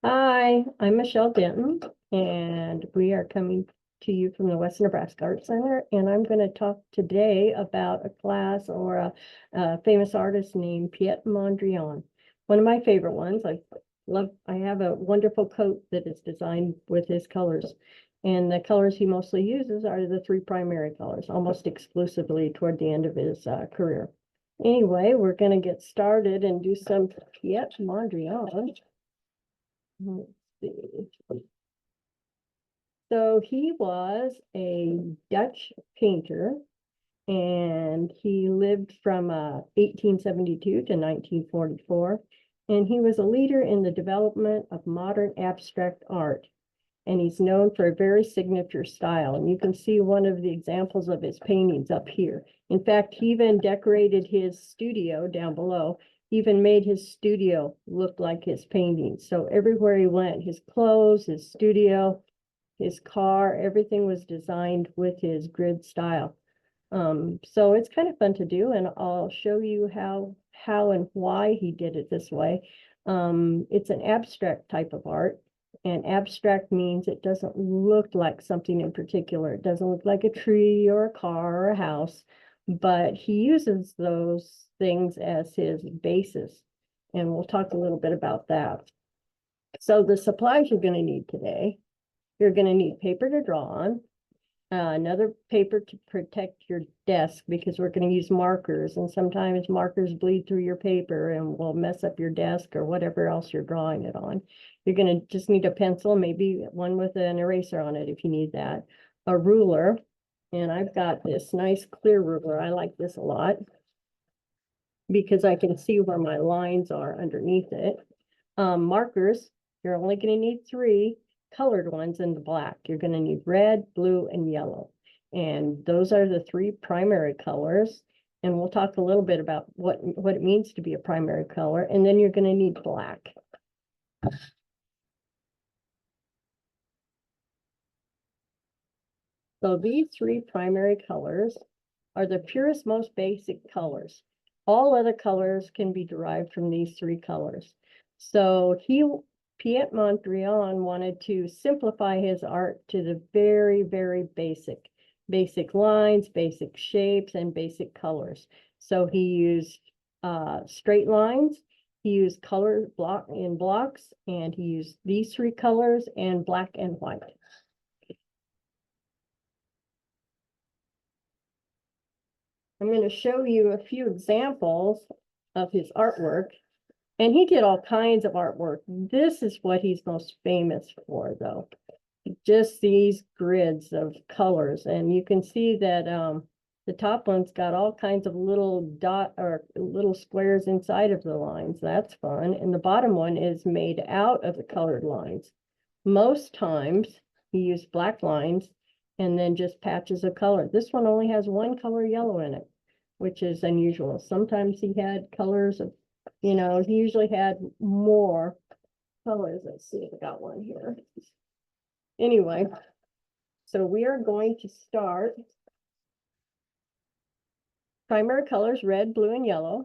Hi, I'm Michele Denton, and we are coming to you from the Western Nebraska Art Center. And I'm going to talk today about a class or a famous artist named Piet Mondrian. One of my favorite ones. I have a wonderful coat that is designed with his colors. And the colors he mostly uses are the three primary colors, almost exclusively toward the end of his career. Anyway, we're going to get started and do some Piet Mondrian. Let's see. So he was a Dutch painter, and he lived from 1872 to 1944. And he was a leader in the development of modern abstract art. And he's known for a very signature style. And you can see one of the examples of his paintings up here. In fact, he even decorated his studio down below, even made his studio look like his paintings. So everywhere he went, his clothes, his studio, his car, everything was designed with his grid style. So it's kind of fun to do, and I'll show you how and why he did it this way. It's an abstract type of art, and abstract means it doesn't look like something in particular. It doesn't look like a tree or a car or a house, but he uses those things as his basis, and we'll talk a little bit about that. So the supplies you're going to need today, you're going to need paper to draw on, another paper to protect your desk because we're going to use markers, and sometimes markers bleed through your paper and will mess up your desk or whatever else you're drawing it on. You're going to just need a pencil, maybe one with an eraser on it if you need that, a ruler, and I've got this nice clear ruler. I like this a lot because I can see where my lines are underneath it. Markers, you're only going to need 3 colored ones in the black. You're going to need red, blue, and yellow. And those are the 3 primary colors. And we'll talk a little bit about what it means to be a primary color. And then you're going to need black. So these 3 primary colors are the purest, most basic colors. All other colors can be derived from these 3 colors. So Piet Mondrian wanted to simplify his art to the very, very basic lines, basic shapes, and basic colors. So he used straight lines, he used color blocks, and he used these 3 colors and black and white. I'm going to show you a few examples of his artwork. And he did all kinds of artwork. This is what he's most famous for, though. Just these grids of colors. And you can see that the top one's got all kinds of little dot or little squares inside of the lines. That's fun. And the bottom one is made out of the colored lines. Most times he used black lines and then just patches of color. This one only has 1 color yellow in it, which is unusual. Sometimes he had colors of, he usually had more colors. Let's see if I got one here. Anyway, so we are going to start primary colors, red, blue, and yellow,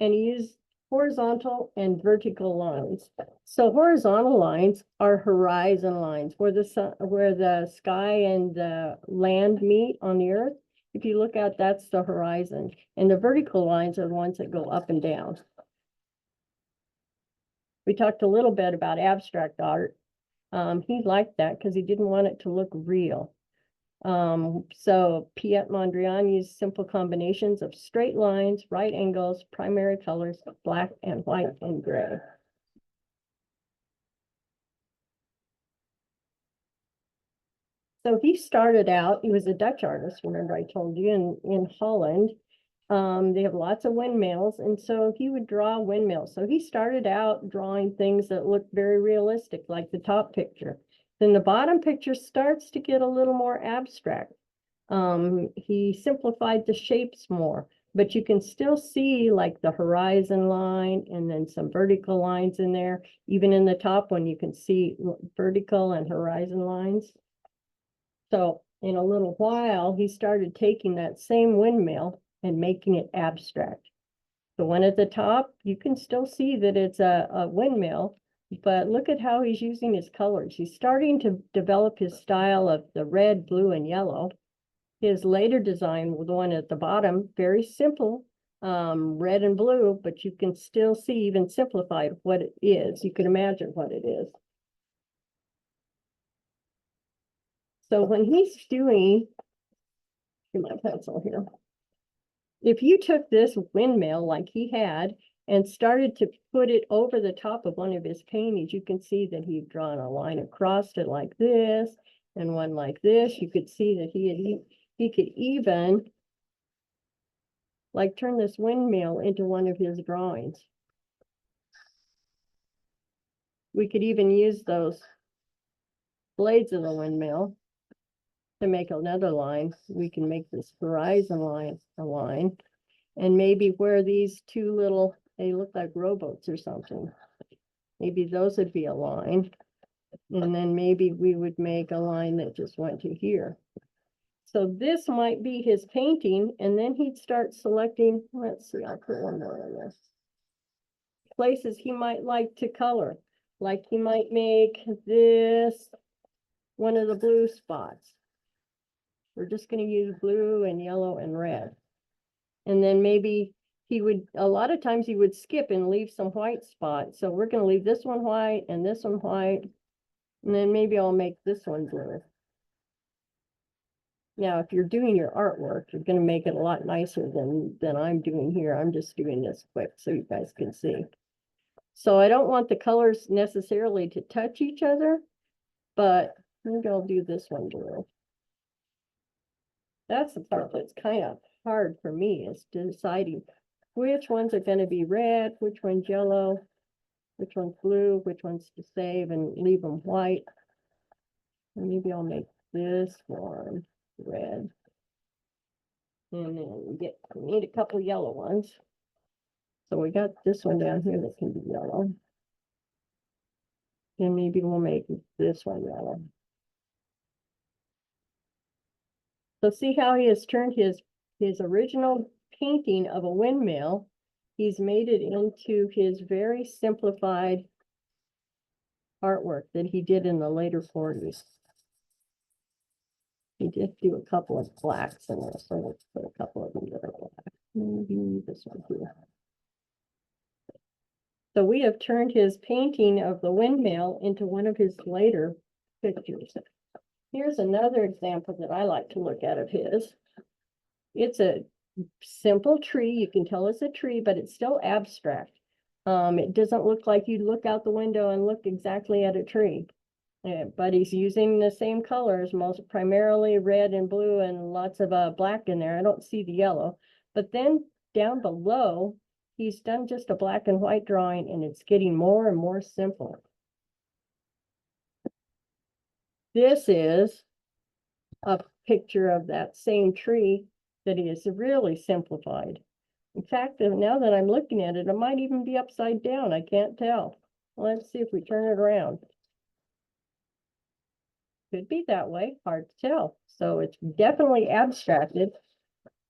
and use horizontal and vertical lines. So horizontal lines are horizon lines where the sky and the land meet on the earth. If you look out, that's the horizon. And the vertical lines are the ones that go up and down. We talked a little bit about abstract art. He liked that because he didn't want it to look real. So Piet Mondrian used simple combinations of straight lines, right angles, primary colors, black and white and gray. So he started out, he was a Dutch artist, remember I told you, in Holland. They have lots of windmills, and so he would draw windmills. So he started out drawing things that looked very realistic, like the top picture. Then the bottom picture starts to get a little more abstract. He simplified the shapes more, but you can still see like the horizon line and then some vertical lines in there. Even in the top one, you can see vertical and horizon lines. So in a little while, he started taking that same windmill and making it abstract. The one at the top, you can still see that it's a windmill, But look at how he's using his colors. He's starting to develop his style of the red, blue, and yellow. His later design, the one at the bottom, very simple, red and blue, but you can still see, even simplified, what it is. You can imagine what it is. So when he's doing, get my pencil here. If you took this windmill like he had and started to put it over the top of one of his paintings, you can see that he'd drawn a line across it like this and one like this. You could see that he could even like turn this windmill into one of his drawings. We could even use those blades of the windmill to make another line. We can make this horizon line a line. And maybe where these two little, they look like rowboats or something. Maybe those would be a line. And then maybe we would make a line that just went to here. So this might be his painting, and then he'd start selecting, let's see, I'll put one more in there. Places he might like to color. Like he might make this one of the blue spots. We're just going to use blue and yellow and red. And then maybe he would, a lot of times he would skip and leave some white spots. So we're going to leave this one white and this one white. And then maybe I'll make this one blue. Now, if you're doing your artwork, you're going to make it a lot nicer than I'm doing here. I'm just doing this quick so you guys can see. So I don't want the colors necessarily to touch each other, but maybe I'll do this one blue. That's the part that's kind of hard for me, is deciding which ones are going to be red, which one's yellow, which one's blue, which one's to save and leave them white. And maybe I'll make this one red. And then we need a couple yellow ones. So we got this one down here that can be yellow. And maybe we'll make this one yellow. So see how he has turned his original painting of a windmill. He's made it into his very simplified artwork that he did in the later 40s. He did do a couple of blacks in there, so let's put a couple of them that are black. Maybe this one here. So we have turned his painting of the windmill into one of his later pictures. Here's another example that I like to look at of his. It's a simple tree. You can tell it's a tree, but it's still abstract. It doesn't look like you'd look out the window and look exactly at a tree. But he's using the same colors, most primarily red and blue and lots of black in there. I don't see the yellow. But then down below, he's done just a black and white drawing, and it's getting more and more simple. This is a picture of that same tree that he has really simplified. In fact, now that I'm looking at it, it might even be upside down. I can't tell. Let's see if we turn it around. Could be that way, hard to tell. So it's definitely abstracted.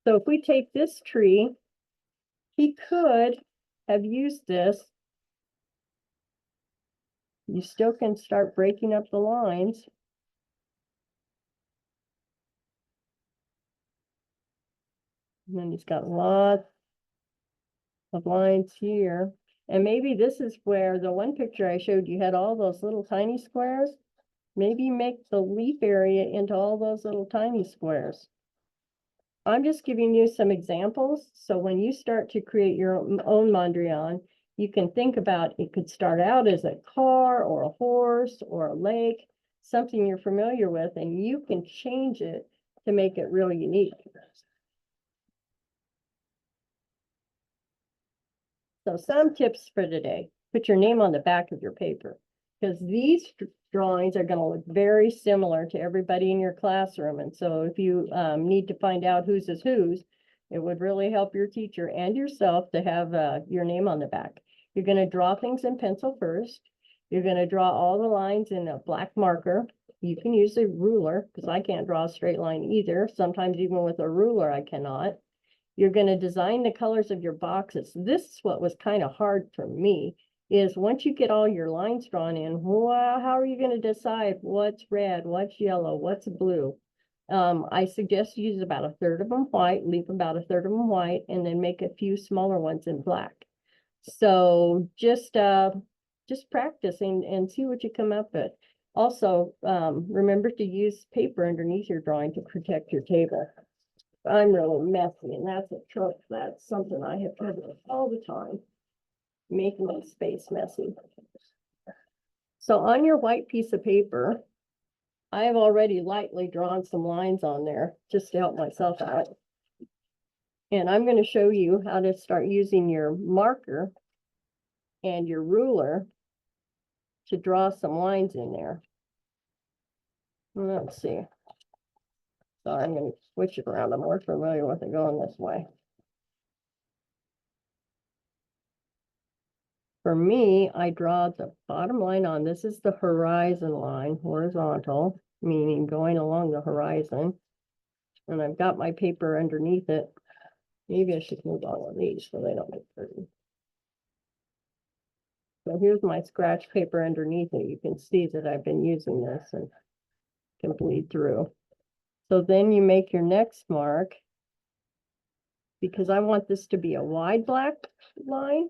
So if we take this tree, he could have used this. You still can start breaking up the lines. And then he's got lots of lines here. And maybe this is where the one picture I showed you had all those little tiny squares. Maybe make the leaf area into all those little tiny squares. I'm just giving you some examples. So when you start to create your own Mondrian, you can think about, it could start out as a car or a horse or a lake, something you're familiar with, and you can change it to make it really unique. So some tips for today: put your name on the back of your paper, because these drawings are going to look very similar to everybody in your classroom. And so if you need to find out whose is whose, it would really help your teacher and yourself to have your name on the back. You're going to draw things in pencil first. You're going to draw all the lines in a black marker. You can use a ruler, because I can't draw a straight line either. Sometimes even with a ruler, I cannot. You're going to design the colors of your boxes. This is what was kind of hard for me, is once you get all your lines drawn in, wow, how are you going to decide what's red, what's yellow, what's blue? I suggest you use about a third of them white, leave about a third of them white, and then make a few smaller ones in black. So just practice and see what you come up with. Also, remember to use paper underneath your drawing to protect your table. I'm really messy, and that's a trope. That's something I have trouble with all the time, making my space messy. So on your white piece of paper, I have already lightly drawn some lines on there just to help myself out. And I'm going to show you how to start using your marker and your ruler to draw some lines in there. Let's see. Sorry, I'm going to switch it around. I'm more familiar with it going this way. For me, I draw the bottom line on. This is the horizon line, horizontal, meaning going along the horizon. And I've got my paper underneath it. Maybe I should move all of these so they don't get dirty. So here's my scratch paper underneath it. You can see that I've been using this and can bleed through. So then you make your next mark, because I want this to be a wide black line.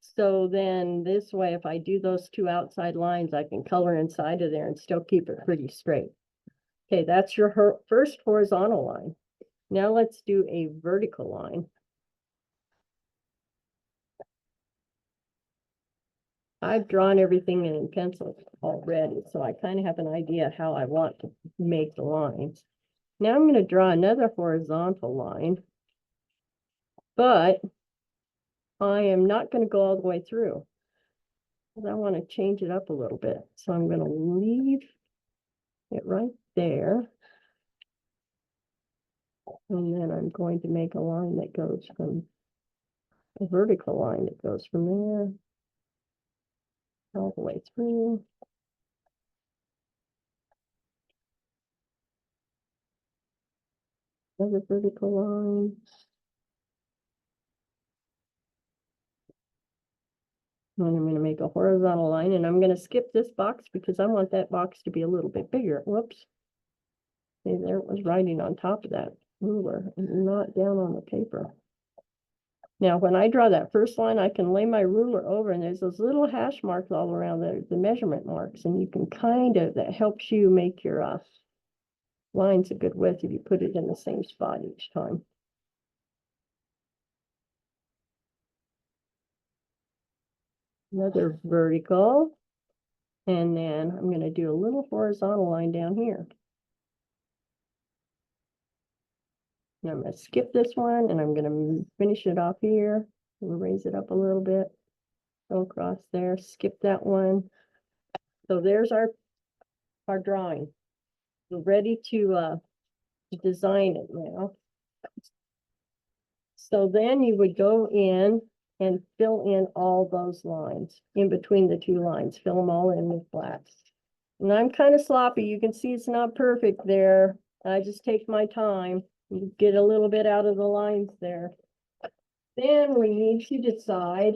So then this way, if I do those two outside lines, I can color inside of there and still keep it pretty straight. Okay, that's your first horizontal line. Now let's do a vertical line. I've drawn everything in pencil already, so I kind of have an idea how I want to make the lines. Now I'm going to draw another horizontal line, but I am not going to go all the way through, because I want to change it up a little bit. So I'm going to leave it right there. And then I'm going to make a line that goes from a vertical line that goes from there all the way through. Another vertical line. And I'm going to make a horizontal line, and I'm going to skip this box because I want that box to be a little bit bigger. Whoops. See, there it was writing on top of that ruler and not down on the paper. Now, when I draw that first line, I can lay my ruler over, and there's those little hash marks all around the measurement marks, and you can that helps you make your lines a good width if you put it in the same spot each time. Another vertical, and then I'm going to do a little horizontal line down here. And I'm going to skip this one, and I'm going to finish it off here. We'll raise it up a little bit. Go across there, skip that one. So there's our drawing. We're ready to design it now. So then you would go in and fill in all those lines in between the two lines. Fill them all in with blacks. And I'm kind of sloppy. You can see it's not perfect there. I just take my time. You get a little bit out of the lines there. Then we need to decide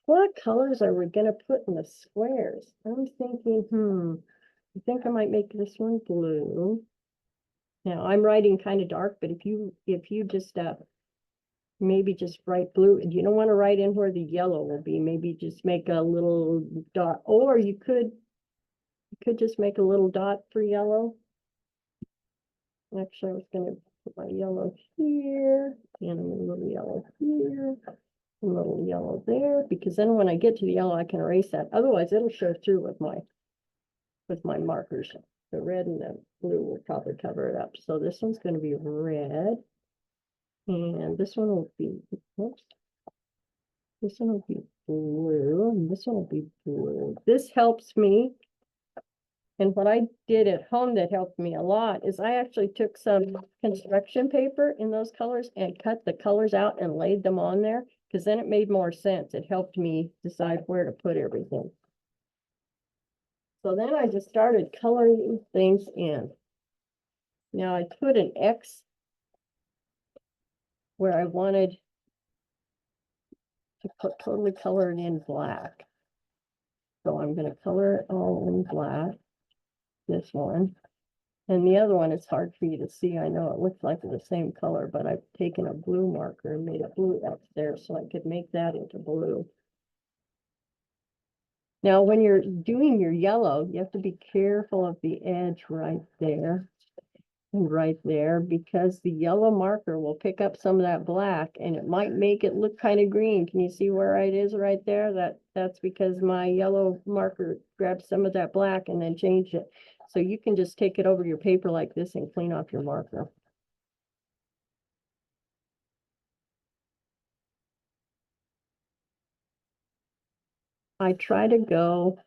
what colors are we going to put in the squares. I'm thinking, I think I might make this one blue. Now I'm writing kind of dark, but if you just maybe just bright blue, and you don't want to write in where the yellow will be, maybe just make a little dot, or you could just make a little dot for yellow. Actually, I was going to put my yellow here, and a little yellow here, a little yellow there, because then when I get to the yellow, I can erase that. Otherwise, it'll show through with my markers. The red and the blue will probably cover it up. So this one's going to be red, and this one will be, whoops, this one will be blue, and this one will be blue. This helps me. And what I did at home that helped me a lot is I actually took some construction paper in those colors and cut the colors out and laid them on there, because then it made more sense. It helped me decide where to put everything. So then I just started coloring things in. Now I put an X where I wanted to totally color it in black. So I'm going to color it all in black, this one. And the other one is hard for you to see. I know it looks like the same color, but I've taken a blue marker and made it blue up there so I could make that into blue. Now, when you're doing your yellow, you have to be careful of the edge right there and right there, because the yellow marker will pick up some of that black and it might make it look kind of green. Can you see where it is right there? That's because my yellow marker grabbed some of that black and then changed it. So you can just take it over your paper like this and clean off your marker. I try to go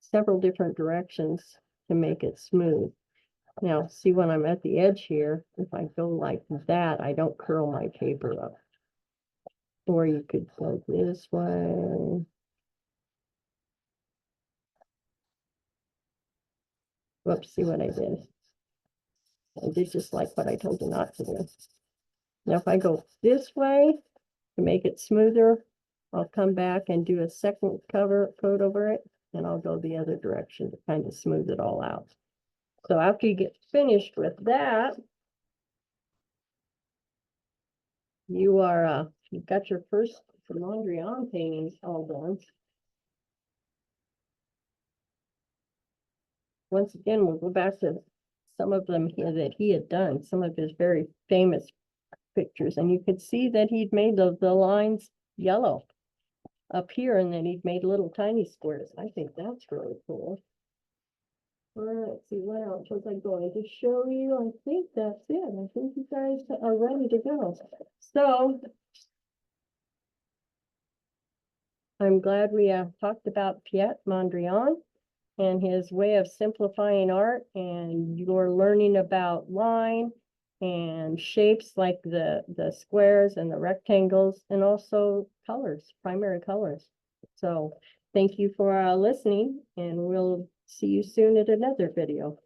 several different directions to make it smooth. Now, see, when I'm at the edge here, if I go like that, I don't curl my paper up. Or you could go this way. Whoops, see what I did? I did just like what I told you not to do. Now, if I go this way to make it smoother, I'll come back and do a second coat over it, and I'll go the other direction to kind of smooth it all out. So after you get finished with that, you've got your first Mondrian paintings all done. Once again, we'll go back to some of them here that he had done, some of his very famous pictures, and you could see that he'd made the lines yellow up here, and then he'd made little tiny squares. I think that's really cool. All right, let's see, what else was I going to show you? I think that's it. I think you guys are ready to go. So I'm glad we talked about Piet Mondrian and his way of simplifying art, and you're learning about line and shapes like the squares and the rectangles, and also colors, primary colors. So thank you for listening, and we'll see you soon at another video.